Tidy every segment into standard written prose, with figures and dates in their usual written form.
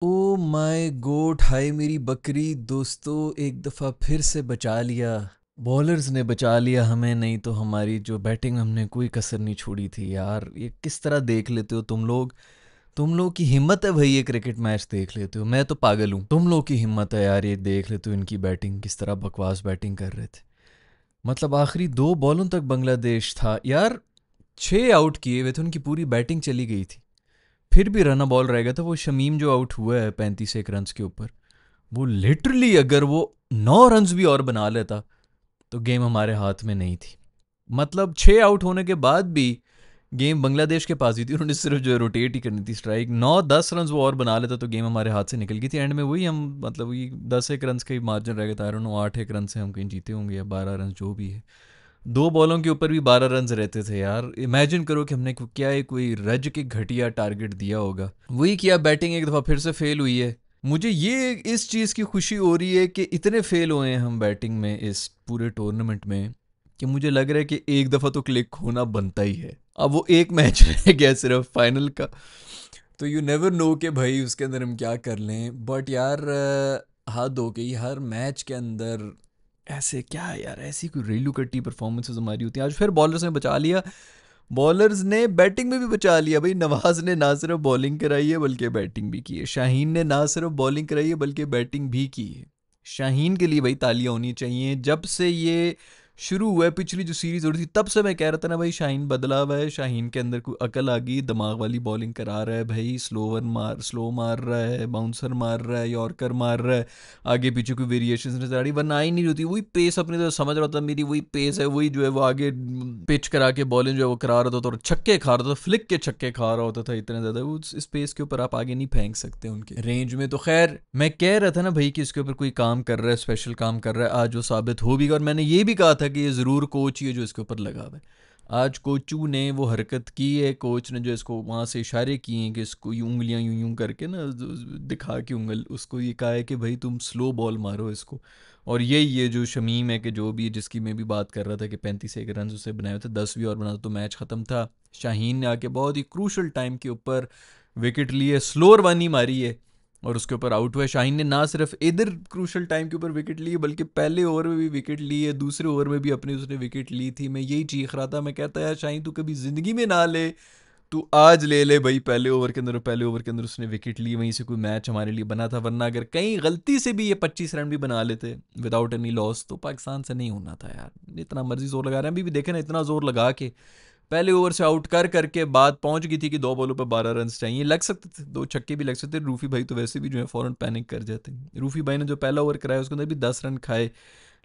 Oh my God, हाय मेरी बकरी दोस्तों, एक दफ़ा फिर से बचा लिया। बॉलर्स ने बचा लिया हमें, नहीं तो हमारी जो बैटिंग में हमने कोई कसर नहीं छोड़ी थी यार। ये किस तरह देख लेते हो तुम लोग की हिम्मत है भाई, ये क्रिकेट मैच देख लेते हो। मैं तो पागल हूँ, तुम लोग की हिम्मत है यार, ये देख लेते हो इनकी बैटिंग किस तरह बकवास बैटिंग कर रहे थे। मतलब आखिरी 2 बॉलों तक बांग्लादेश था यार। 6 आउट किए हुए थे, उनकी पूरी बैटिंग चली गई थी। फिर भी रन बॉल रह गया था। वो शमीम जो आउट हुआ है 35 एक रन के ऊपर, वो लिटरली अगर वो 9 रन भी और बना लेता तो गेम हमारे हाथ में नहीं थी। मतलब 6 आउट होने के बाद भी गेम बांग्लादेश के पास ही थी। उन्होंने सिर्फ जो है रोटेट ही करनी थी स्ट्राइक। 9-10 रन वो और बना लेता तो गेम हमारे हाथ से निकल गई थी। एंड में वही हम, मतलब वही 10 एक रन का ही मार्जिन रह गया था। आई डोंट नो 8 एक रन से हम कहीं जीते होंगे या 12 रन, जो भी है। 2 बॉलों के ऊपर भी 12 रन रहते थे यार। इमेजिन करो कि हमने क्या है, कोई रज के घटिया टारगेट दिया होगा। वही किया, बैटिंग एक दफ़ा फिर से फेल हुई है। मुझे ये इस चीज़ की खुशी हो रही है कि इतने फेल हुए हैं हम बैटिंग में इस पूरे टूर्नामेंट में, कि मुझे लग रहा है कि एक दफ़ा तो क्लिक होना बनता ही है। अब वो एक मैच रह गया सिर्फ फाइनल का, तो यू नेवर नो कि भाई उसके अंदर हम क्या कर लें। बट यार हद हो गई हर मैच के अंदर। ऐसे क्या है यार, ऐसी कोई रेलू कट्टी परफॉर्मेंसेज हमारी होती हैं। आज फिर बॉलर्स ने बचा लिया, बॉलर्स ने बैटिंग में भी बचा लिया भाई। नवाज ने ना सिर्फ बॉलिंग कराई है बल्कि बैटिंग भी की है। शाहीन ने ना सिर्फ बॉलिंग कराई है बल्कि बैटिंग भी की है। शाहीन के लिए भाई तालियां होनी चाहिए। जब से ये शुरू हुआ है, पिछली जो सीरीज हो रही थी, तब से मैं कह रहा था ना भाई, शाहीन बदला हुआ है। शाहीन के अंदर कोई अकल आ गई, दिमाग वाली बॉलिंग करा रहा है भाई। स्लो मार रहा है, बाउंसर मार रहा है, यॉर्कर मार रहा है। आगे पीछे कोई वेरिएशन नजर आ रही, वरना आई नहीं होती। वही पेस अपनी तरह समझ रहा था, मेरी वही पेस है, वही जो है वो आगे पिच करा के बॉलिंग जो है वो करा रहा था, और छक्के खा रहा था, फ्लिक के छक्के खा रहा होता था इतने ज़्यादा। उस पेस के ऊपर आप आगे नहीं फेंक सकते उनके रेंज में। तो खैर, मैं कह रहा था ना भाई कि इसके ऊपर कोई काम कर रहा है, स्पेशल काम कर रहा है। आज वो साबित हो भी गया। और मैंने ये भी कहा था कि ये ज़रूर कोच ही है जो इसके ऊपर लगा हुआ है। आज कोचू ने वो हरकत की है, कोच ने जो इसको वहाँ से इशारे किए हैं कि इसको यूं उंगलियां यूं यूं करके ना, दिखा के उंगल उसको, ये कहा है कि भाई तुम स्लो बॉल मारो इसको। और ये जो शमीम है कि जो भी है, जिसकी मैं भी बात कर रहा था कि 35 एक रन उससे बनाए हुए थे, 10 भी और बना तो मैच ख़त्म था। शाहीन ने आके बहुत ही क्रूशल टाइम के ऊपर विकेट लिए, स्लोअर वन ही मारी है और उसके ऊपर आउट हुआ है। शाहीन ने ना सिर्फ इधर क्रूशल टाइम के ऊपर विकेट ली है बल्कि पहले ओवर में भी विकेट ली है, दूसरे ओवर में भी अपनी उसने विकेट ली थी। मैं यही चीख रहा था, मैं कहता यार शाहीन तू कभी ज़िंदगी में ना ले, तू आज ले ले भाई। पहले ओवर के अंदर, पहले ओवर के अंदर उसने विकेट ली, वहीं से कोई मैच हमारे लिए बना था। वरना अगर कहीं गलती से भी ये 25 रन भी बना लेते विदाउट एनी लॉस, तो पाकिस्तान से नहीं होना था यार। इतना मर्जी जोर लगा रहे हैं, अभी भी देखे ना, इतना जोर लगा के पहले ओवर से आउट करके बाद पहुंच गई थी कि 2 बॉलों पर 12 रन चाहिए। लग सकते थे, 2 छक्के भी लग सकते थे। रूफी भाई तो वैसे भी जो है फ़ौरन पैनिक कर जाते हैं। रूफी भाई ने जो पहला ओवर कराया उसके अंदर भी 10 रन खाए,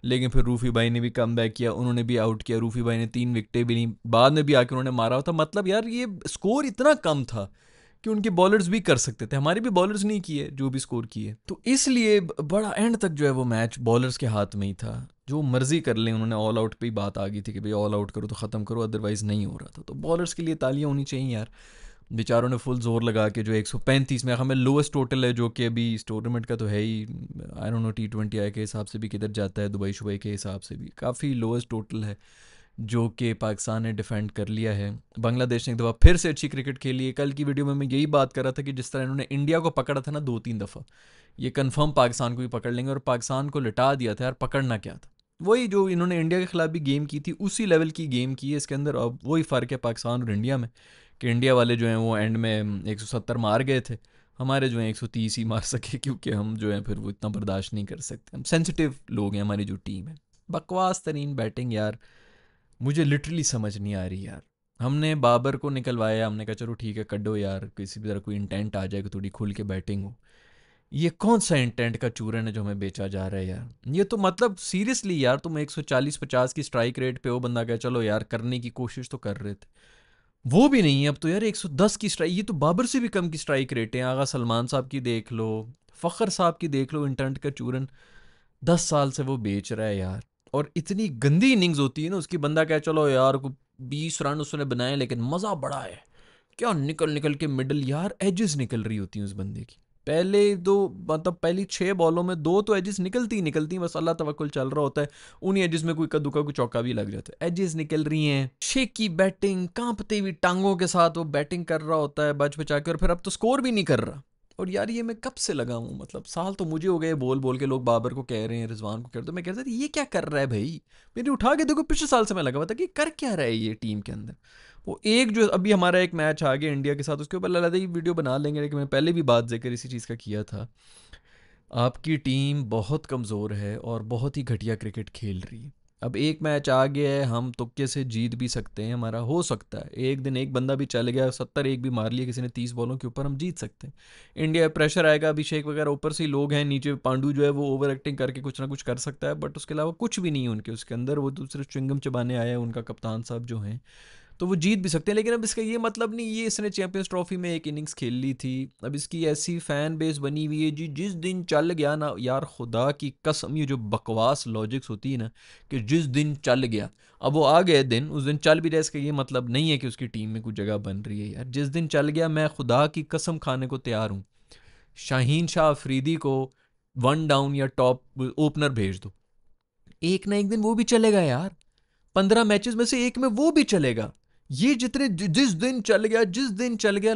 लेकिन फिर रूफी भाई ने भी कम बैक किया, उन्होंने भी आउट किया। रूफी भाई ने 3 विकेटें भी ली, बाद में भी आके उन्होंने मारा था। मतलब यार ये स्कोर इतना कम था कि उनके बॉलर्स भी कर सकते थे, हमारे भी बॉलर्स नहीं किए जो भी स्कोर किए। तो इसलिए बड़ा एंड तक जो है वो मैच बॉलर्स के हाथ में ही था। जो मर्जी कर लें, उन्होंने ऑल आउट पे ही बात आ गई थी कि भाई ऑल आउट करो तो ख़त्म करो, अदरवाइज़ नहीं हो रहा था। तो बॉलर्स के लिए तालियां होनी चाहिए यार। बेचारों ने फुल जोर लगा के जो 135 में हमें लोएस्ट टोटल है, जो कि अभी इस टूर्नामेंट का तो है ही। आई डोंट नो T20 आई के हिसाब से भी किधर जाता है, दुबई शुबई के हिसाब से भी काफ़ी लोएस्ट टोटल है, जो कि पाकिस्तान ने डिफेंड कर लिया है। बांग्लादेश ने एक दफ़ा फिर से अच्छी क्रिकेट खेली है। कल की वीडियो में मैं यही बात कर रहा था कि जिस तरह इन्होंने इंडिया को पकड़ा था ना 2-3 दफ़ा, ये कंफर्म पाकिस्तान को भी पकड़ लेंगे। और पाकिस्तान को लिटा दिया था यार, पकड़ना क्या था। वही जो इन्होंने इंडिया के खिलाफ भी गेम की थी, उसी लेवल की गेम की है इसके अंदर। अब वही फ़र्क है पाकिस्तान और इंडिया में, कि इंडिया वाले जो हैं वो एंड में 170 मार गए थे, हमारे जो हैं 130 ही मार सके, क्योंकि हम जो हैं फिर वो इतना बर्दाश्त नहीं कर सकते। हम सेंसिटिव लोग हैं, हमारी जो टीम है। बकवास तरीन बैटिंग यार, मुझे लिटरली समझ नहीं आ रही यार। हमने बाबर को निकलवाया, हमने कहा चलो ठीक है कड्डो यार, किसी भी तरह कोई इंटेंट आ जाए कि थोड़ी खुल के बैटिंग हो। ये कौन सा इंटेंट का चूरन है जो हमें बेचा जा रहा है यार। ये तो मतलब सीरियसली यार, तुम 140-50 की स्ट्राइक रेट पे हो, बंदा कहे चलो यार करने की कोशिश तो कर रहे थे, वो भी नहीं है। अब तो यार 110 की स्ट्राइक, ये तो बाबर से भी कम की स्ट्राइक रेट है। आगा सलमान साहब की देख लो, फ़खर साहब की देख लो, इंटेंट का चूरन 10 साल से वो बेच रहा है यार। और इतनी गंदी इनिंग्स होती है ना उसकी, बंदा क्या चलो यार को 20 रन उसने बनाए, लेकिन मज़ा बड़ा है। क्या निकल निकल के मिडल यार एजेस निकल रही होती हैं उस बंदे की। पहले दो, मतलब पहली 6 बॉलों में 2 तो एजेस निकलती ही निकलती हैं, बस अल्लाह तवक्कुल चल रहा होता है। उन्हीं एजेस में कोई कद्दू का कोई चौका भी लग जाता है। एजेस निकल रही हैं, शेकी बैटिंग, कांपती हुई टांगों के साथ वो बैटिंग कर रहा होता है बच बचा के, और फिर अब तो स्कोर भी नहीं कर रहा। और यार ये मैं कब से लगा हूँ, मतलब साल तो मुझे हो गए बोल बोल के, लोग बाबर को कह रहे हैं, रिजवान को कह रहे हैं, तो मैं कह रहा था ये क्या कर रहा है भाई। मैंने उठा के देखो, पिछले साल से मैं लगा हुआ था कि कर क्या रहा है ये टीम के अंदर। वो एक जो अभी हमारा एक मैच आ गया इंडिया के साथ, उसके ऊपर लगा था ये वीडियो बना लेंगे, लेकिन मैं पहले भी बात जिक्र इसी चीज़ का किया था। आपकी टीम बहुत कमज़ोर है और बहुत ही घटिया क्रिकेट खेल रही है। अब एक मैच आ गया है, हम तुक्के से जीत भी सकते हैं, हमारा हो सकता है एक दिन एक बंदा भी चल गया, 70 एक भी मार लिया किसी ने 30 बॉलों के ऊपर, हम जीत सकते हैं। इंडिया प्रेशर आएगा, अभिषेक वगैरह ऊपर से ही लोग हैं, नीचे पांडु जो है वो ओवर एक्टिंग करके कुछ ना कुछ कर सकता है, बट उसके अलावा कुछ भी नहीं है उनके उसके अंदर। वो दूसरे च्युइंगम चबाने आया है उनका कप्तान साहब जो हैं, तो वो जीत भी सकते हैं। लेकिन अब इसका ये मतलब नहीं ये इसने चैंपियंस ट्रॉफी में एक इनिंग्स खेल ली थी। अब इसकी ऐसी फैन बेस बनी हुई है जी, जिस दिन चल गया ना यार, खुदा की कसम, ये जो बकवास लॉजिक्स होती है ना कि जिस दिन चल गया, अब वो आ गए दिन, उस दिन चल भी रहा है, इसका ये मतलब नहीं है कि उसकी टीम में कुछ जगह बन रही है यार। जिस दिन चल गया, मैं खुदा की कसम खाने को तैयार हूँ, शाहीन शाह अफरीदी को वन डाउन या टॉप ओपनर भेज दो, एक ना एक दिन वो भी चलेगा यार। 15 मैचेस में से एक में वो भी चलेगा। ये जितने जिस दिन चल गया, जिस दिन चल गया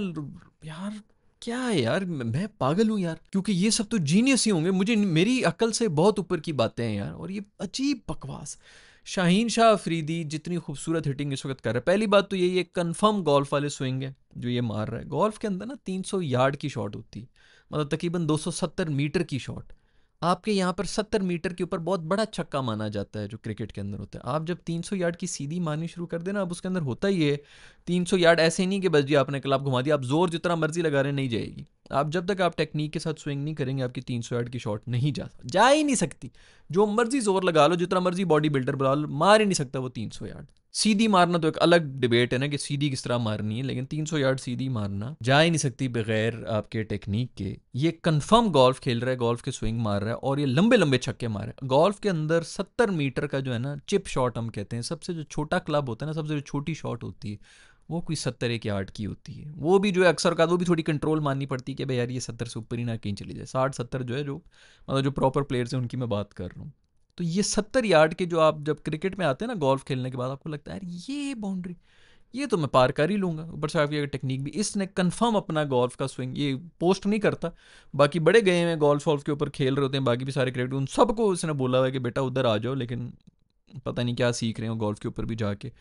यार, क्या है यार, मैं पागल हूँ यार, क्योंकि ये सब तो जीनियस ही होंगे, मुझे मेरी अकल से बहुत ऊपर की बातें हैं यार, और ये अजीब बकवास। शाहीन शाह अफरीदी जितनी खूबसूरत हिटिंग इस वक्त कर रहा है, पहली बात तो यही है, कंफर्म गोल्फ वाले स्विंग है जो ये मार रहा है। गोल्फ के अंदर ना 300 यार्ड की शॉट होती है, मतलब तकरीबन 270 मीटर की शॉट। आपके यहाँ पर 70 मीटर के ऊपर बहुत बड़ा छक्का माना जाता है जो क्रिकेट के अंदर होता है। आप जब 300 यार्ड की सीधी मारनी शुरू कर देना, अब उसके अंदर होता ही है 300 यार्ड ऐसे नहीं कि बस जी आपने क्लब घुमा दिया, आप जोर जितना मर्जी लगा रहे नहीं जाएगी। आप जब तक आप टेक्निक के साथ स्विंग नहीं करेंगे, आपकी 300 यार्ड की शॉट नहीं जा ही नहीं सकती। जो मर्जी जोर लगा लो, जितना मर्जी बॉडी बिल्डर बुला लो, मार ही नहीं सकता वो 300 यार्ड। सीधी मारना तो एक अलग डिबेट है ना कि सीधी किस तरह मारनी है, लेकिन 300 यार्ड सीधी मारना जा ही नहीं सकती बगैर आपके टेक्निक के। ये कंफर्म गोल्फ खेल रहा है, गोल्फ के स्विंग मार रहा है और ये लंबे लंबे छक्के मार रहा है। गोल्फ के अंदर 70 मीटर का जो है ना चिप शॉट हम कहते हैं, सबसे जो छोटा क्लब होता है ना, सबसे जो छोटी शॉट होती है, वो कोई 70 एक यार्ड की होती है। वो भी जो है अक्सर का, वो भी थोड़ी कंट्रोल माननी पड़ती है कि भाई यार ये 70 से ऊपर ही ना कहीं चली जाए। 60-70 जो है, जो मतलब जो प्रॉपर प्लेयर्स हैं उनकी मैं बात कर रहा हूँ। तो ये 70 यार्ड के जो, आप जब क्रिकेट में आते हैं ना गोल्फ खेलने के बाद, आपको लगता है यार ये बाउंड्री, ये तो मैं पार कर ही लूँगा। ऊपर से आपकी टेक्निक भी, इसने कंफर्म अपना गोल्फ का स्विंग ये पोस्ट नहीं करता। बाकी बड़े गए हैं गोल्फ वॉल्फ के ऊपर खेल रहे होते हैं, बाकी भी सारे क्रिकेट, उन सबको उसने बोला हुआ है कि बेटा उधर आ जाओ, लेकिन पता नहीं क्या सीख रहे हो गोल्फ के ऊपर भी जाके।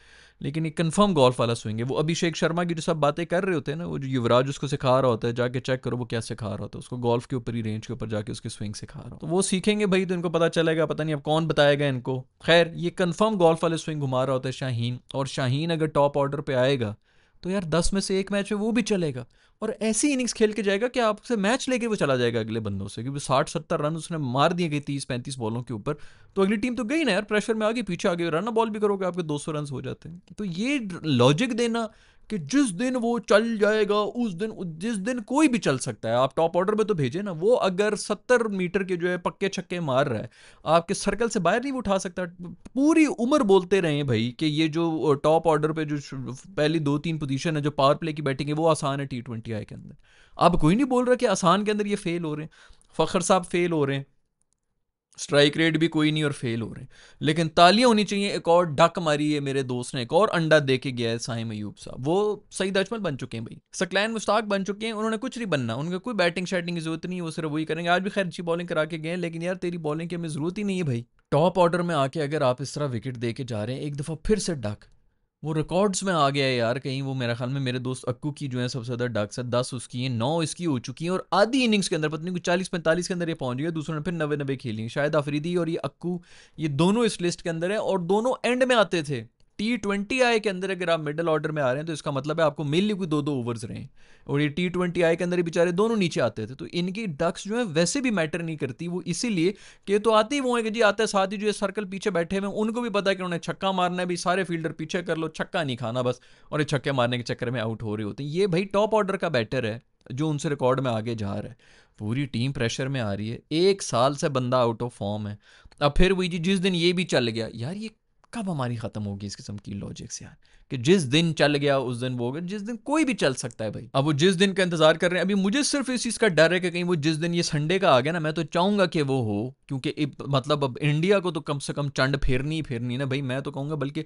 लेकिन ये कंफर्म गोल्फ वाला स्विंग है। वो अभिषेक शर्मा की जो सब बातें कर रहे होते हैं ना, वो जो युवराज उसको सिखा रहा होता है, जाके चेक करो वो क्या सिखा रहा होता है उसको, गोल्फ के ऊपर ही रेंज के ऊपर जाके उसके स्विंग सिखा रहा हो, तो वो सीखेंगे भाई, तो इनको पता चलेगा। पता नहीं अब कौन बताएगा इनको। खैर, ये कंफर्म गोल्फ वाले स्विंग घुमा रहा होता है शाहीन, और शाहीन अगर टॉप ऑर्डर पे आएगा तो यार 10 में से एक मैच में वो भी चलेगा, और ऐसी इनिंग्स खेल के जाएगा कि आपसे मैच लेके वो चला जाएगा अगले बंदों से, क्योंकि 60-70 रन उसने मार दिए गए 30-35 बॉलों के ऊपर। तो अगली टीम तो गई ना यार, प्रेशर में आ गई, पीछे आ गई, रन बॉल भी करोगे आपके 200 रन हो जाते हैं। तो ये लॉजिक देना कि जिस दिन वो चल जाएगा उस दिन, जिस दिन कोई भी चल सकता है, आप टॉप ऑर्डर में तो भेजे ना, वो अगर 70 मीटर के जो है पक्के छक्के मार रहा है, आपके सर्कल से बाहर नहीं उठा सकता। पूरी उम्र बोलते रहे भाई कि ये जो टॉप ऑर्डर पे जो पहली 2-3 पोजीशन है जो पावर प्ले की बैटिंग है, वो आसान है T20 आई के अंदर। अब कोई नहीं बोल रहा कि आसान के अंदर ये फेल हो रहे हैं। फखर साहब फेल हो रहे हैं, स्ट्राइक रेट भी कोई नहीं और फेल हो रहे हैं, लेकिन तालियां होनी चाहिए। एक और डक मारी है मेरे दोस्त ने, एक और अंडा दे के गया है साइम अयूब साहब, वो सईद अजमल बन चुके हैं भाई, सकलैन मुश्ताक बन चुके हैं। उन्होंने कुछ नहीं बनना, उनका कोई बैटिंग शैटिंग की जरूरत नहीं है, वो सिर्फ वही करेंगे। आज भी खैर अच्छी बॉलिंग करा के गए, लेकिन यार तेरी बॉलिंग की हमें जरूरत ही नहीं है भाई। टॉप ऑर्डर में आके अगर आप इस तरह विकेट दे के जा रहे हैं, एक दफ़ा फिर से डक, वो रिकॉर्ड्स में आ गया है यार कहीं। वो मेरा ख्याल में मेरे दोस्त अक्कू की जो है सबसे ज़्यादा डक्स है, 10 उसकी हैं, 9 इसकी हो चुकी हैं, और आधी इनिंग्स के अंदर पता नहीं कुछ 40-45 के अंदर ये पहुंच गया। दूसरों ने फिर 90-90 खेली हैं। शायद अफरीदी और ये अक्कू, ये दोनों इस लिस्ट के अंदर है, और दोनों एंड में आते थे। T20 आई के अंदर अगर आप मिडल ऑर्डर में आ रहे हैं, तो इसका मतलब है आपको मेनली कोई 2-2 ओवर्स रहे हैं, और ये T20 आई के अंदर बेचारे दोनों नीचे आते थे। तो इनकी डक्स जो है वैसे भी मैटर नहीं करती, वो इसीलिए कि तो आते ही वो है कि जी आते साथ ही जो सर्कल पीछे बैठे हुए, उनको भी पता है कि उन्हें छक्का मारना है, भी सारे फील्डर पीछे कर लो, छक्का नहीं खाना बस, और ये छक्के मारने के चक्कर में आउट हो रहे होते हैं। ये भाई टॉप ऑर्डर का बैटर है जो उनसे रिकॉर्ड में आगे जा रहा है। पूरी टीम प्रेशर में आ रही है, 1 साल से बंदा आउट ऑफ फॉर्म है। अब फिर वही जी, जिस दिन ये भी चल गया यार, ये कब हमारी खत्म होगी इस किस्म की लॉजिक्स यार, कि जिस दिन चल गया उस दिन वो हो गया। जिस दिन कोई भी चल सकता है भाई। अब वो जिस दिन का इंतजार कर रहे हैं, अभी मुझे सिर्फ इस चीज़ का डर है कि कहीं वो जिस दिन ये संडे का आ गया ना, मैं तो चाहूंगा कि वो हो, क्योंकि मतलब अब इंडिया को तो कम से कम चंड फेरनी ही फेरनी ना भाई। मैं तो कहूँगा बल्कि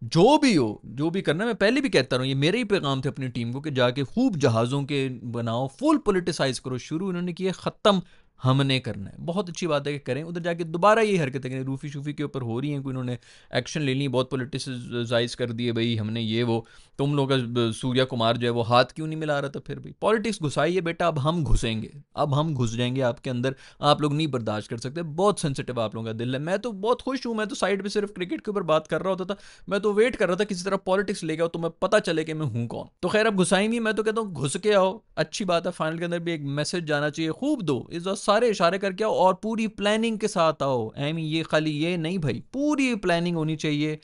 जो भी हो, जो भी करना है, मैं पहले भी कहता रहा हूँ, ये मेरे ही पैगाम थे अपनी टीम को कि जाके खूब जहाज़ों के बनाओ, फुल पॉलिटिसाइज़ करो। शुरू इन्होंने किया, ख़त्म हमने करना है। बहुत अच्छी बात है कि करें, उधर जाके दोबारा यही हरकतें करें, रूफ़ी-शूफ़ी के ऊपर हो रही हैं, कोई इन्होंने एक्शन ले ली, बहुत पॉलिटिसाइज़ कर दिए भई हमने ये वो। तुम लोग का सूर्या कुमार जो है वो हाथ क्यों नहीं मिला रहा था फिर भी? पॉलिटिक्स घुसाई है बेटा, अब हम घुसेंगे, अब हम घुस जाएँगे आपके अंदर, आप लोग नहीं बर्दाश्त कर सकते। बहुत सेंसिटिव आप लोगों का दिल है। मैं तो बहुत खुश हूँ, मैं तो साइड पे सिर्फ क्रिकेट के ऊपर बात कर रहा होता था। मैं तो वेट कर रहा था किसी तरह पॉलिटिक्स लेके आओ तो मैं पता चले कि मैं हूं कौन। तो खैर अब घुसाएंगी, मैं तो कहता हूँ घुस के आओ, अच्छी बात है। फाइनल के अंदर भी एक मैसेज जाना चाहिए, खूब दो, इस बार सारे इशारे करके आओ और पूरी प्लानिंग के साथ आओ। एम ये खाली ये नहीं भाई, पूरी प्लानिंग होनी चाहिए।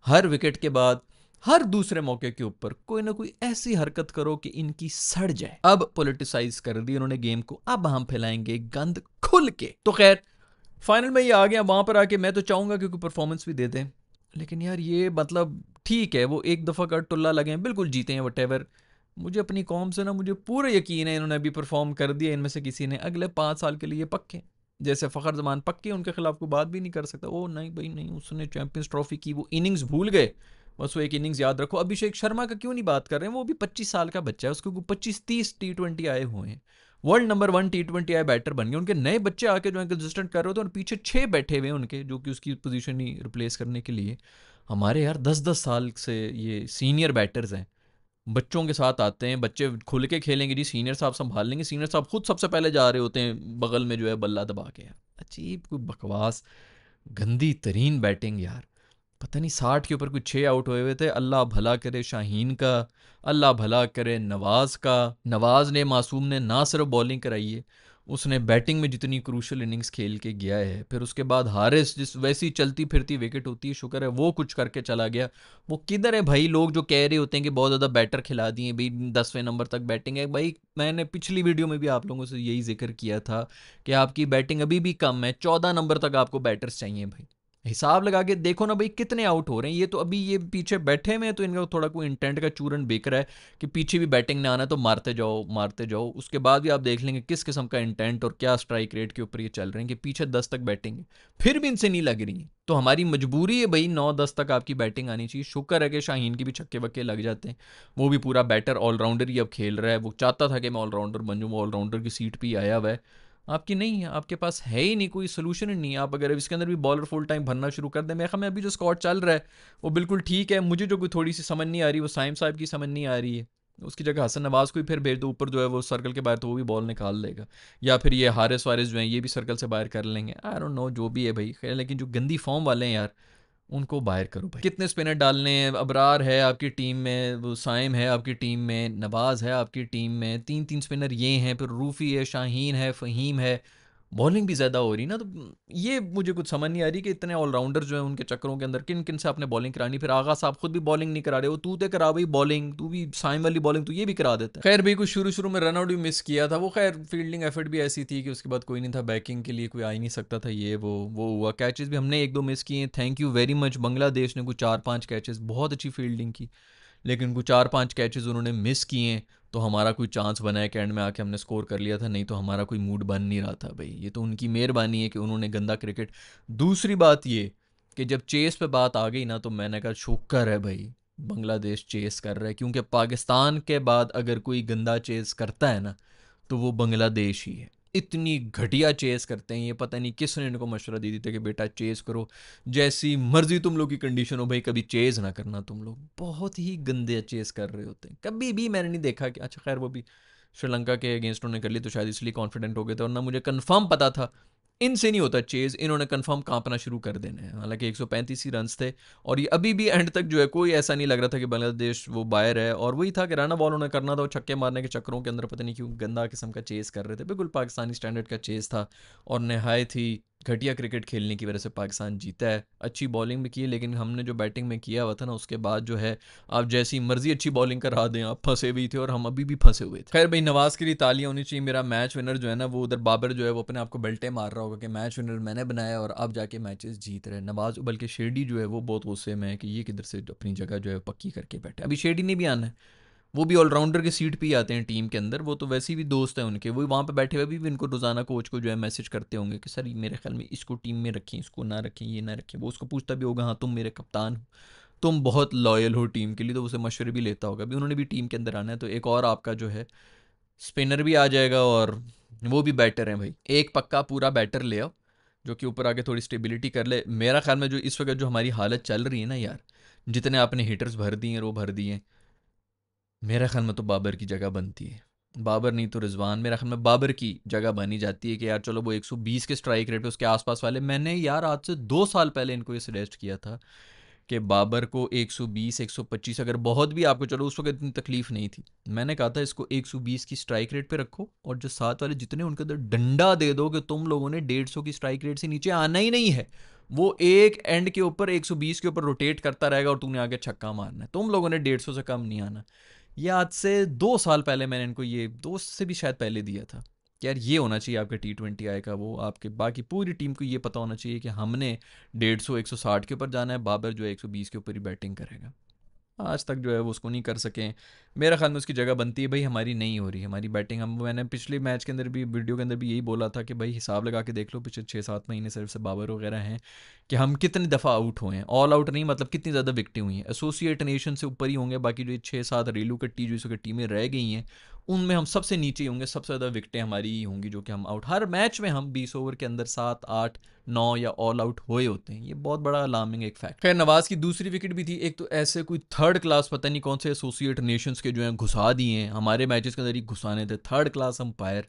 हर विकेट के बाद, हर दूसरे मौके के ऊपर कोई ना कोई ऐसी हरकत करो कि इनकी सड़ जाए। अब पॉलिटिसाइज कर दी उन्होंने गेम को, अब हम फैलाएंगे गंद खुल के। तो खैर फाइनल में ये आ गया, वहां पर आके मैं तो चाहूंगा कि कोई परफॉर्मेंस भी दे दें, लेकिन यार ये मतलब ठीक है, वो एक दफ़ा का टुल्ला लगे हैं, बिल्कुल जीते हैं वटेवर। मुझे अपनी कौम से ना मुझे पूरा यकीन है, इन्होंने अभी परफॉर्म कर दिया इनमें से किसी ने, अगले 5 साल के लिए पक्के। जैसे फ़खर जमान पक्के, उनके खिलाफ कोई बात भी नहीं कर सकता। ओ नहीं भाई नहीं, उसने चैंपियंस ट्रॉफी की, वो इनिंग्स भूल गए, बस वो एक इनिंग्स याद रखो। अभिषेक शर्मा का क्यों नहीं बात कर रहे हैं, वो भी 25 साल का बच्चा है, उसको 25-30 T20 आए हुए हैं, वर्ल्ड नंबर 1 T20 आए बैटर बन गए। उनके नए बच्चे आके जो है कंसिस्टेंट कर रहे होते हैं, और पीछे 6 बैठे हुए हैं उनके, जो कि उसकी पोजीशन ही रिप्लेस करने के लिए। हमारे यार 10-10 साल से ये सीनियर बैटर्स हैं, बच्चों के साथ आते हैं, बच्चे खुल के खेलेंगे जी, सीनियर साहब संभाल लेंगे, सीनियर साहब खुद सबसे पहले जा रहे होते हैं बगल में जो है बल्ला दबा के। यार अजीब, कोई बकवास, गंदी तरीन बैटिंग यार। पता नहीं 60 के ऊपर कुछ 6 आउट हुए हुए थे। अल्लाह भला करे शाहीन का, अल्लाह भला करे नवाज का। नवाज ने, मासूम ने ना सिर्फ बॉलिंग कराई है, उसने बैटिंग में जितनी क्रूशल इनिंग्स खेल के गया है। फिर उसके बाद हारिस, जिस वैसी चलती फिरती विकेट होती है, शुक्र है वो कुछ करके चला गया। वो किधर है भाई, लोग जो कह रहे होते हैं कि बहुत ज़्यादा बैटर खिला दिए भाई, 10वें नंबर तक बैटिंग है भाई। मैंने पिछली वीडियो में भी आप लोगों से यही जिक्र किया था कि आपकी बैटिंग अभी भी कम है, 14 नंबर तक आपको बैटर्स चाहिए भाई। हिसाब लगा के देखो ना भाई, कितने आउट हो रहे हैं ये। तो अभी ये पीछे बैठे हुए हैं, तो इनका थोड़ा कोई इंटेंट का चूरन बिक रहा है कि पीछे भी बैटिंग ना आना, तो मारते जाओ मारते जाओ। उसके बाद भी आप देख लेंगे किस किस्म का इंटेंट और क्या स्ट्राइक रेट के ऊपर ये चल रहे हैं कि पीछे 10 तक बैटिंग है, फिर भी इनसे नहीं लग रही है। तो हमारी मजबूरी है भाई, 9-10 तक आपकी बैटिंग आनी चाहिए। शुक्र है कि शाहीन की भी छक्के वक्के लग जाते हैं, वो भी पूरा बैटर ऑलराउंडर ही अब खेल रहा है। वो चाहता था कि मैं ऑलराउंडर बन जाऊँ, वो ऑलराउंडर की सीट पर ही आया हुआ है। आपकी नहीं है, आपके पास है ही नहीं, कोई सोल्यूशन ही नहीं है। आप अगर इसके अंदर भी बॉलर फुल टाइम भरना शुरू कर दें, मैं ख्याल में अभी जो स्क्वाड चल रहा है वो बिल्कुल ठीक है। मुझे जो कोई थोड़ी सी समझ नहीं आ रही, वो साइम साहब की समझ नहीं आ रही है, उसकी जगह हसन नवाज को ही फिर भेज दो ऊपर, जो है वो सर्कल के बाहर, तो वो भी बॉल निकाल देगा। या फिर ये हारिस वारिस जो हैं ये भी सर्कल से बाहर कर लेंगे, आई डोंट नो, जो भी है भाई खैर। लेकिन जो गंदी फॉर्म वाले हैं यार, उनको बाहर करो भाई। कितने स्पिनर डालने हैं? अबरार है आपकी टीम में, वो साइम है आपकी टीम में, नवाज है आपकी टीम में, 3-3 स्पिनर ये हैं, फिर रूफ़ी है, शाहीन है, फ़हीम है। बॉलिंग भी ज़्यादा हो रही ना, तो ये मुझे कुछ समझ नहीं आ रही कि इतने ऑलराउंडर जो हैं उनके चक्करों के अंदर किन किन से आपने बॉलिंग करानी। फिर आगा साहब खुद भी बॉलिंग नहीं करा रहे, वो तू तो करा भाई बॉलिंग, तू भी साइम वाली बॉलिंग तो ये भी करा देता है। खैर भाई कुछ शुरू शुरू में रन आउट भी मिस किया था वो, खैर फील्डिंग एफर्ट भी ऐसी थी कि उसके बाद कोई नहीं था, बैकिंग के लिए कोई आ ही नहीं सकता था, ये वो हुआ। कैचेस भी हमने 1-2 मिस किए, thank you very much. Bangladesh ने कुछ 4-5 कैचेस, बहुत अच्छी फील्डिंग की, लेकिन कुछ 4-5 कैचेस उन्होंने मिस किए हैं। तो हमारा कोई चांस बना है कि एंड में आके हमने स्कोर कर लिया था, नहीं तो हमारा कोई मूड बन नहीं रहा था भाई। ये तो उनकी मेहरबानी है कि उन्होंने गंदा क्रिकेट। दूसरी बात ये कि जब चेस पे बात आ गई ना, तो मैंने कहा शुक्र है भाई बांग्लादेश चेस कर रहा है, क्योंकि पाकिस्तान के बाद अगर कोई गंदा चेस करता है ना, तो वो बांग्लादेश ही है। इतनी घटिया चेस करते हैं ये, पता नहीं किसने इनको मशवरा दे दी था कि बेटा चेस करो, जैसी मर्जी तुम लोग की कंडीशन हो भाई, कभी चेस ना करना। तुम लोग बहुत ही गंदे चेस कर रहे होते हैं, कभी भी मैंने नहीं देखा कि अच्छा खैर वो भी श्रीलंका के अगेंस्ट उन्होंने कर ली, तो शायद इसलिए कॉन्फिडेंट हो गए थे, और ना मुझे कंफर्म पता था इनसे नहीं होता चेज, इन्होंने कंफर्म कांपना शुरू कर देने हैं। हालांकि 135 ही रन्स थे, और ये अभी भी एंड तक जो है कोई ऐसा नहीं लग रहा था कि बांग्लादेश वो बाहर है। और वही था कि राना बॉल उन्हें करना था, वो छक्के मारने के चक्करों के अंदर पता नहीं क्यों गंदा किस्म का चेस कर रहे थे, बिल्कुल पाकिस्तानी स्टैंडर्ड का चेस था। और नहायत ही घटिया क्रिकेट खेलने की वजह से पाकिस्तान जीता है। अच्छी बॉलिंग भी की है, लेकिन हमने जो बैटिंग में किया हुआ था ना, उसके बाद जो है आप जैसी मर्जी अच्छी बॉलिंग करा दें, आप फंसे हुए थे, और हम अभी भी फंसे हुए थे। खैर भाई नवाज के लिए तालियां होनी चाहिए। मेरा मैच विनर जो है ना, वो उधर बाबर जो है वो अपने आप को बेल्टे मार रहा होगा कि मैच विनर मैंने बनाया और अब जाके मैचेस जीत रहे। नवाज बल्कि शेडी जो है वो बहुत गुस्से में है कि ये किधर से अपनी जगह जो है पक्की करके बैठे। अभी शेडी ने भी आना है, वो भी ऑलराउंडर की सीट पे ही आते हैं टीम के अंदर, वो तो वैसे भी दोस्त हैं उनके, वो वहाँ पे बैठे हुए भी इनको रोजाना कोच को जो है मैसेज करते होंगे कि सर मेरे ख्याल में इसको टीम में रखें, इसको ना रखें, ये ना रखें। वो उसको पूछता भी होगा, हाँ तुम मेरे कप्तान हो, तुम बहुत लॉयल हो टीम के लिए, तो उसे मशवरे भी लेता होगा, अभी उन्होंने भी टीम के अंदर आना है, तो एक और आपका जो है स्पिनर भी आ जाएगा और वो भी बैटर है भाई। एक पक्का पूरा बैटर ले आओ जो कि ऊपर आके थोड़ी स्टेबिलिटी कर ले। मेरा ख्याल में जो इस वक्त जो हमारी हालत चल रही है ना यार, जितने आपने हिटर्स भर दिए हैं वो भर दिए हैं, मेरा ख्याल में तो बाबर की जगह बनती है। बाबर नहीं तो रिजवान, मेरा ख्याल में बाबर की जगह बनी जाती है कि यार चलो वो 120 के स्ट्राइक रेट पे उसके आसपास वाले, मैंने यार आज से 2 साल पहले इनको ये सजेस्ट किया था कि बाबर को 120 125, अगर बहुत भी आपको, चलो उस वक्त इतनी तकलीफ नहीं थी, मैंने कहा था इसको 120 की स्ट्राइक रेट पे रखो और जो साथ वाले जितने उनके अंदर डंडा दे दो कि तुम लोगों ने 150 की स्ट्राइक रेट से नीचे आना ही नहीं है, वो एक एंड के ऊपर 120 के ऊपर रोटेट करता रहेगा और तुमने आगे छक्का मारना है, तुम लोगों ने 150 से कम नहीं आना। ये आज से 2 साल पहले मैंने इनको, ये 2 से भी शायद पहले दिया था कि यार ये होना चाहिए आपका T20 आएगा, वो आपके बाकी पूरी टीम को ये पता होना चाहिए कि हमने 150 160 के ऊपर जाना है, बाबर जो है 120 के ऊपर ही बैटिंग करेगा। आज तक जो है वो उसको नहीं कर सकें। मेरा ख्याल में उसकी जगह बनती है भाई, हमारी नहीं हो रही हमारी बैटिंग। हम, मैंने पिछले मैच के अंदर भी, वीडियो के अंदर भी यही बोला था कि भाई हिसाब लगा के देख लो पिछले 6-7 महीने सिर्फ से बाबर वगैरह हैं कि हम कितनी दफ़ा आउट हुए हैं, ऑल आउट नहीं, मतलब कितनी ज़्यादा विकटें हुई हैं। एसोसिएट नेशन से ऊपर ही होंगे, बाकी जो 6-7 रेलू कट्टी जो इसके टीमें रह गई हैं उनमें हम सबसे नीचे ही होंगे, सबसे ज़्यादा विकटें हमारी ही होंगी जो कि हम आउट, हर मैच में हम 20 ओवर के अंदर 7 8 9 या ऑल आउट हुए होते हैं। ये बहुत बड़ा अलार्मिंग एक फैक्ट। खैर नवाज की दूसरी विकेट भी थी, एक तो ऐसे कोई थर्ड क्लास पता नहीं कौन से एसोसिएट नेशंस के जो हैं घुसा दिए हैं हमारे मैचेस के अंदर ही घुसाने थे, थर्ड क्लास अंपायर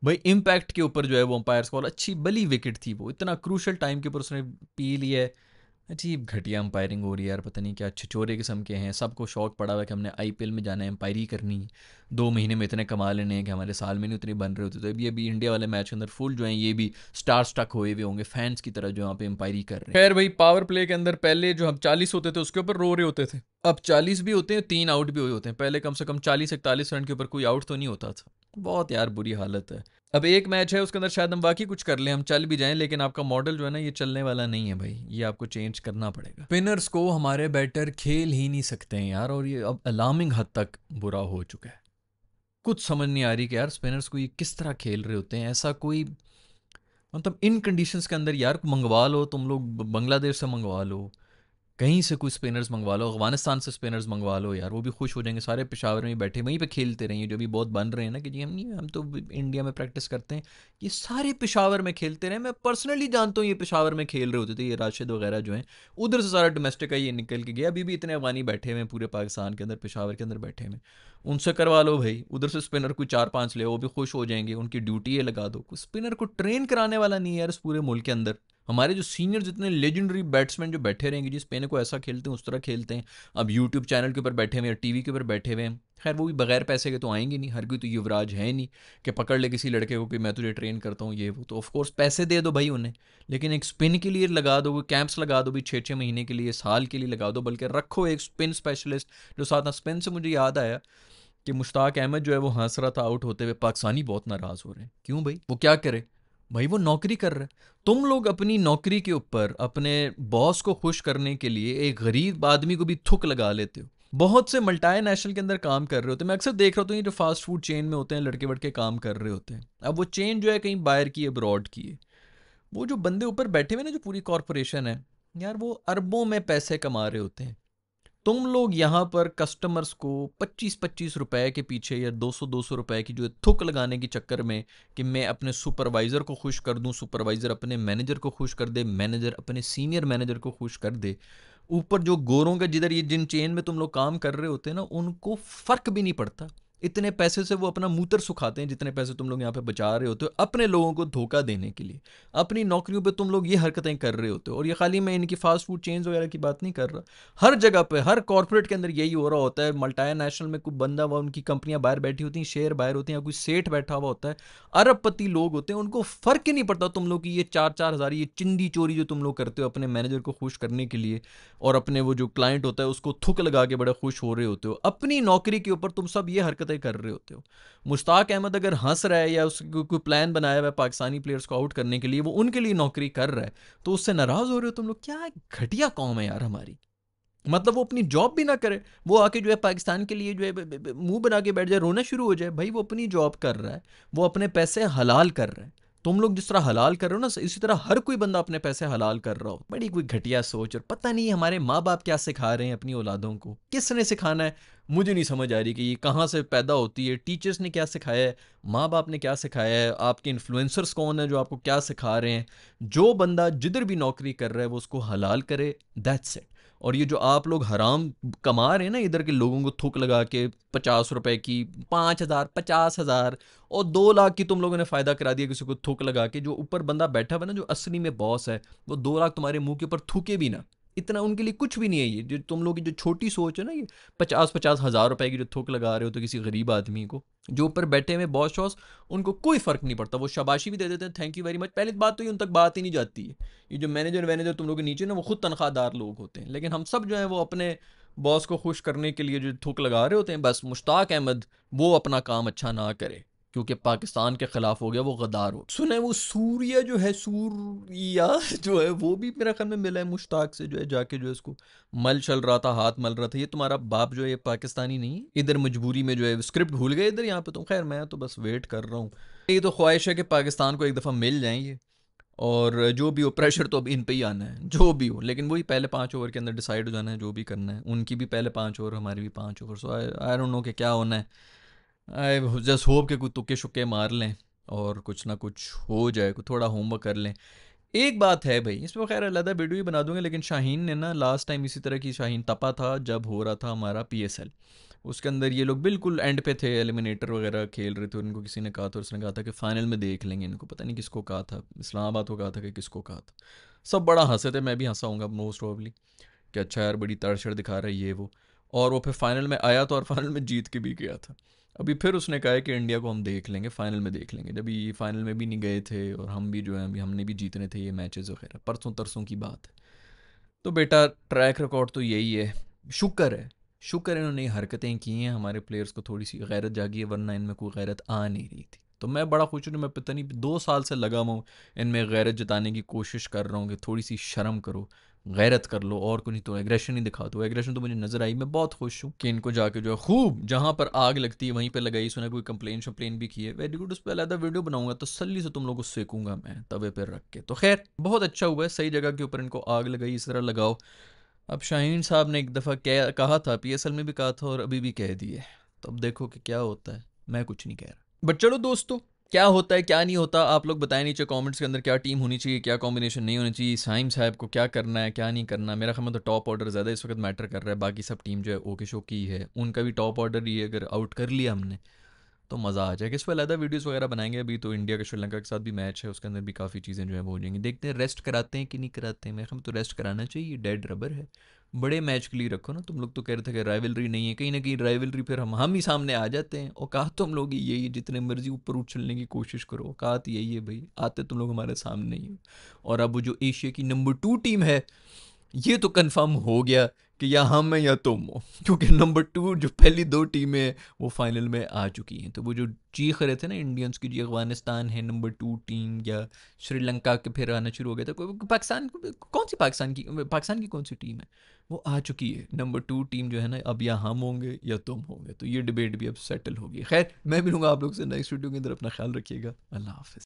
भाई। इम्पैक्ट के ऊपर जो है वो अंपायर कॉल, अच्छी बली विकेट थी वो, इतना क्रूशल टाइम के ऊपर उसने पी लिया है। अजीब घटिया अंपायरिंग हो रही है यार, पता नहीं क्या छिछोरे किस्म के हैं, सबको शौक पड़ा हुआ है कि हमने आईपीएल में जाना है, अंपायरी करनी है, 2 महीने में इतने कमा लेने हैं कि हमारे साल में नहीं उतनी बन रहे होते। तो अभी इंडिया वाले मैच के अंदर फुल जो है ये भी स्टार स्टक हुए हुए होंगे फैंस की तरह जो यहाँ पे अंपायरी कर रहे हैं। खैर भाई पावर प्ले के अंदर पहले जो हम 40 होते थे उसके ऊपर रो रहे होते थे, अब 40 भी होते हैं, 3 आउट भी हुए होते हैं। पहले कम से कम 40 41 रन के ऊपर कोई आउट तो नहीं होता था। बहुत यार बुरी हालत है। अब एक मैच है उसके अंदर शायद हम बाकी कुछ कर लें, हम चल भी जाएं, लेकिन आपका मॉडल जो है ना ये चलने वाला नहीं है भाई, ये आपको चेंज करना पड़ेगा। स्पिनर्स को हमारे बैटर खेल ही नहीं सकते हैं यार, और ये अब अलार्मिंग हद तक बुरा हो चुका है। कुछ समझ नहीं आ रही कि यार स्पिनर्स को ये किस तरह खेल रहे होते हैं, ऐसा कोई, मतलब इन कंडीशंस के अंदर यार मंगवा लो तुम लोग, बांग्लादेश से मंगवा लो, कहीं से कुछ स्पिनर्स मंगवा लो, अफगानिस्तान से स्पिनर्स मंगवा लो यार, वो भी खुश हो जाएंगे, सारे पेशावर में बैठे वहीं पे खेलते रहेंगे। जो भी बहुत बन रहे हैं ना कि जी हम नहीं, हम तो इंडिया में प्रैक्टिस करते हैं, ये सारे पेशावर में खेलते रहे। मैं पर्सनली जानता हूँ ये पेशावर में खेल रहे होते थे, ये राशिद वगैरह जो हैं उधर से सारा डोमेस्टिक का ये निकल के गया, अभी भी इतने अफगानी बैठे हुए हैं पूरे पाकिस्तान के अंदर, पेशावर के अंदर बैठे हुए, उनसे करवा लो भाई, उधर से स्पिनर कोई 4-5 ले, वो भी खुश हो जाएंगे, उनकी ड्यूटी ये लगा दो। कुछ स्पिनर को ट्रेन कराने वाला नहीं है यार इस पूरे मुल्क के अंदर। हमारे जो सीनियर जितने लेजेंडरी बैट्समैन जो बैठे रहेंगे जिस पेन को ऐसा खेलते हैं उस तरह खेलते हैं, अब यूट्यूब चैनल के ऊपर बैठे हुए हैं, टीवी के ऊपर बैठे हुए हैं, खैर वो भी बगैर पैसे के तो आएंगे नहीं, हर कोई तो युवराज है नहीं कि पकड़ ले किसी लड़के को कि मैं तुझे ट्रेन करता हूँ ये वो, तो ऑफकोर्स पैसे दे दो भाई उन्हें, लेकिन एक स्पिन के लिए लगा दो, वो कैंप्स लगा दो भाई, 6-6 महीने के लिए, साल के लिए लगा दो, बल्कि रखो एक स्पिन स्पेशलिस्ट जो साथ ना। स्पिन से मुझे याद आया कि मुश्ताक अहमद जो है वो हंस रहा था आउट होते हुए, पाकिस्तानी बहुत नाराज़ हो रहे हैं, क्यों भाई, वो क्या करे भाई, वो नौकरी कर रहा है। तुम लोग अपनी नौकरी के ऊपर अपने बॉस को खुश करने के लिए एक गरीब आदमी को भी थुक लगा लेते हो। बहुत से मल्टाई नेशनल के अंदर काम कर रहे होते हैं, मैं अक्सर देख रहा हूँ ये जो फास्ट फूड चेन में होते हैं लड़के वड़के काम कर रहे होते हैं, अब वो चेन जो है कहीं बाहर की अब्रॉड की है, वो जो बंदे ऊपर बैठे हुए ना जो पूरी कॉरपोरेशन है यार, वो अरबों में पैसे कमा रहे होते हैं। तुम लोग यहाँ पर कस्टमर्स को 25-25 रुपए के पीछे या 200-200 रुपए की जो थुक लगाने के चक्कर में कि मैं अपने सुपरवाइज़र को खुश कर दूँ, सुपरवाइज़र अपने मैनेजर को खुश कर दे, मैनेजर अपने सीनियर मैनेजर को खुश कर दे, ऊपर जो गोरों का जिधर ये जिन चेन में तुम लोग काम कर रहे होते हैं ना उनको फ़र्क भी नहीं पड़ता। इतने पैसे से वो अपना मूत्र सुखाते हैं जितने पैसे तुम लोग यहाँ पे बचा रहे होते हो अपने लोगों को धोखा देने के लिए, अपनी नौकरियों पे तुम लोग ये हरकतें कर रहे होते हो। और ये खाली मैं इनकी फास्ट फूड चेन्स वगैरह की बात नहीं कर रहा, हर जगह पे हर कॉर्पोरेट के अंदर यही हो रहा होता है। मल्टाई नेशनल में कोई बंदा हुआ, उनकी कंपनियां बाहर बैठी होती हैं, शेयर बाहर होते हैं, या कोई सेठ बैठा हुआ होता है, अरबपति लोग होते हैं, उनको फ़र्क ही नहीं पड़ता तुम लोग की ये 4-4 हज़ार ये चिंदी चोरी जो तुम लोग करते हो अपने मैनेजर को खुश करने के लिए, और अपने वो जो क्लाइंट होता है उसको थुक लगा के बड़ा खुश हो रहे होते हो। अपनी नौकरी के ऊपर तुम सब ये हरकतें कर रहे होते हो। मुश्ताक अहमद अगर हंस रहा है या उसको कोई प्लान बनाया हुआ है पाकिस्तानी प्लेयर्स को आउट करने के लिए, वो उनके लिए नौकरी कर रहा है, तो उससे नाराज़ हो रहे हो तुम लोग। क्या घटिया कौम है यार हमारी, मतलब वो अपनी जॉब भी ना करे, वो आके जो है पाकिस्तान के लिए जो है मुंह बना के बैठ जाए, रोना शुरू हो जाए। भाई वो अपनी जॉब कर रहा है, वो अपने पैसे हलाल कर रहा है, तुम लोग जिस तरह हलाल कर रहे हो ना, इसी तरह हर कोई बंदा अपने पैसे हलाल कर रहा हो। बड़ी कोई घटिया सोच, और पता नहीं हमारे माँ बाप क्या सिखा रहे हैं अपनी औलादों को, किसने सिखाना है मुझे नहीं समझ आ रही कि ये कहाँ से पैदा होती है। टीचर्स ने क्या सिखाया है, माँ बाप ने क्या सिखाया है, आपके इन्फ्लुएंसर्स कौन है जो आपको क्या सिखा रहे हैं। जो बंदा जिधर भी नौकरी कर रहा है वो उसको हलाल करे, दैट्स इट। और ये जो आप लोग हराम कमा रहे हैं ना इधर के लोगों को थूक लगा के, 50 रुपए की 5,000, 50,000 और 2 लाख की तुम लोगों ने फायदा करा दिया किसी को थूक लगा के। जो ऊपर बंदा बैठा हुआ ना, जो असली में बॉस है, वो 2 लाख तुम्हारे मुंह के ऊपर थूके भी ना, इतना उनके लिए कुछ भी नहीं है। ये जो तुम लोग की जो छोटी सोच है ना, ये 50-50 हज़ार रुपए की जो थूक लगा रहे हो तो किसी गरीब आदमी को, जो ऊपर बैठे हुए बॉस शॉस, उनको कोई फर्क नहीं पड़ता। वो शाबाशी भी दे देते हैं, थैंक यू वेरी मच। पहली बात तो ये उन तक बात ही नहीं जाती है। ये जो मैनेजर वैनेजर तुम लोग के नीचे ना, वो खुद तनख्वाहदार लोग होते हैं, लेकिन हम सब जो है वो अपने बॉस को खुश करने के लिए जो थूक लगा रहे होते हैं। बस मुश्ताक अहमद वो अपना काम अच्छा ना करे क्योंकि पाकिस्तान के खिलाफ हो गया, वो गद्दार हो। सुना है वो सूर्या जो है, सूर्या जो है, वो भी मेरा ख्याल में मिला है मुश्ताक से, जो है जाके जो है उसको मल चल रहा था, हाथ मल रहा था। ये तुम्हारा बाप जो है ये पाकिस्तानी नहीं है, इधर मजबूरी में जो है स्क्रिप्ट भूल गए इधर, यहाँ पे तो खैर मैं तो बस वेट कर रहा हूँ। ये तो ख्वाहिश है कि पाकिस्तान को एक दफ़ा मिल जाएंगे, और जो भी हो प्रेशर तो अब इन पे ही आना है जो भी हो, लेकिन वही पहले 5 ओवर के अंदर डिसाइड हो जाना है जो भी करना है। उनकी भी पहले 5 ओवर, हमारी भी 5 over. So I don't know कि क्या होना है। आई जस्ट होप के कुछ तुक्के शुक्के मार लें और कुछ ना कुछ हो जाए, कुछ थोड़ा होमवर्क कर लें। एक बात है भाई, इसमें खैर अलग वीडियो ही बना दूंगा, लेकिन शाहीन ने ना लास्ट टाइम इसी तरह की शाहीन तपा था जब हो रहा था हमारा PSL। उसके अंदर ये लोग बिल्कुल एंड पे थे, एलिमिनेटर वगैरह खेल रहे थे, उनको किसी ने कहा था, उसने कहा था कि फाइनल में देख लेंगे इनको। पता नहीं किसको कहा था, इस्लामाबाद को कहा था कि किसको कहा था। सब बड़ा हंसे थे, मैं भी हंसा हूँगा मोस्ट प्रॉब्ली, कि अच्छा यार बड़ी तड़छड़ दिखा रहा है ये वो। और वो फिर फाइनल में आया था और फाइनल में जीत के भी गया था। अभी फिर उसने कहा है कि इंडिया को हम देख लेंगे, फाइनल में देख लेंगे। जब ये फाइनल में भी नहीं गए थे और हम भी जो है अभी हमने भी जीतने थे ये मैचेस वगैरह, परसों तरसों की बात है। तो बेटा ट्रैक रिकॉर्ड तो यही है। शुक्र है, शुक्र है इन्होंने ये हरकतें की हैं, हमारे प्लेयर्स को थोड़ी सी गैरत जागी है, वरना इनमें कोई गैरत आ नहीं रही थी। तो मैं बड़ा खुश हूँ, मैं पता नहीं 2 साल से लगा हुआ हूँ इनमें गैरत जताने की कोशिश कर रहा हूँ कि थोड़ी सी शर्म करो, गैरत कर लो, और कुछ नहीं तो एग्रेशन ही दिखा दो। एग्रेशन तो मुझे नज़र आई, मैं बहुत खुश हूँ कि इनको जाके जो है खूब जहाँ पर आग लगती है वहीं पर लगाई। सुना कोई कंप्लेन शम्प्लेन भी की है, वेरी गुड, उस पर अलग वीडियो बनाऊंगा तसल्ली से तुम लोग को सेकूंगा मैं तवे पर रख के। तो खैर बहुत अच्छा हुआ है, सही जगह के ऊपर इनको आग लगाई, इस तरह लगाओ। अब शाहीन साहब ने एक दफ़ा कह कहा था, PSL में भी कहा था और अभी भी कह दिए, तो अब देखो कि क्या होता है। मैं कुछ नहीं कह रहा, बट चलो दोस्तों, क्या होता है क्या नहीं होता आप लोग बताएं नीचे कमेंट्स के अंदर, क्या टीम होनी चाहिए, क्या कॉम्बिनेशन नहीं होनी चाहिए, साइम साहब को क्या करना है क्या नहीं करना। मेरा ख्याल में तो टॉप ऑर्डर ज़्यादा इस वक्त मैटर कर रहा है, बाकी सब टीम जो है ओके शो की है, उनका भी टॉप ऑर्डर ही है। अगर आउट कर लिया हमने तो मज़ा आ जाएगा। इस पर अलग वीडियोस वगैरह बनाएंगे। अभी तो इंडिया का श्रीलंका के साथ भी मैच है, उसके अंदर भी काफ़ी चीज़ें जो है वो हो जाएंगी। देखते हैं रेस्ट कराते हैं कि नहीं कराते हैं। मेरे ख्याल में तो रेस्ट कराना चाहिए, डेड रबर है। बड़े मैच के लिए रखो ना। तुम लोग तो कह रहे थे कि राइवलरी नहीं है, कहीं ना कहीं राइवलरी फिर हम ही सामने आ जाते हैं। औकात तुम लोग यही है, जितने मर्जी ऊपर उछलने की कोशिश करो, औकात यही है भाई, आते तुम लोग हमारे सामने ही हो। और अब वो जो एशिया की नंबर 2 टीम है, ये तो कंफर्म हो गया कि या हम हैं या तुम हो, क्योंकि नंबर 2 जो पहली 2 टीमें हैं वो फाइनल में आ चुकी हैं। तो वो जो चीख रहे थे ना इंडियंस की, जी अफगानिस्तान है नंबर 2 टीम, या श्रीलंका के फिर आना शुरू हो गया था, पाकिस्तान, कौन सी पाकिस्तान की कौन सी टीम है, वो आ चुकी है नंबर 2 टीम जो है ना। अब या हम होंगे या तुम होंगे, तो ये डिबेट भी अब सेटल होगी। खैर मैं मिलूंगा आप लोग से नेक्स्ट वीडियो के अंदर, अपना ख्याल रखिएगा, अल्लाह हाफिज़।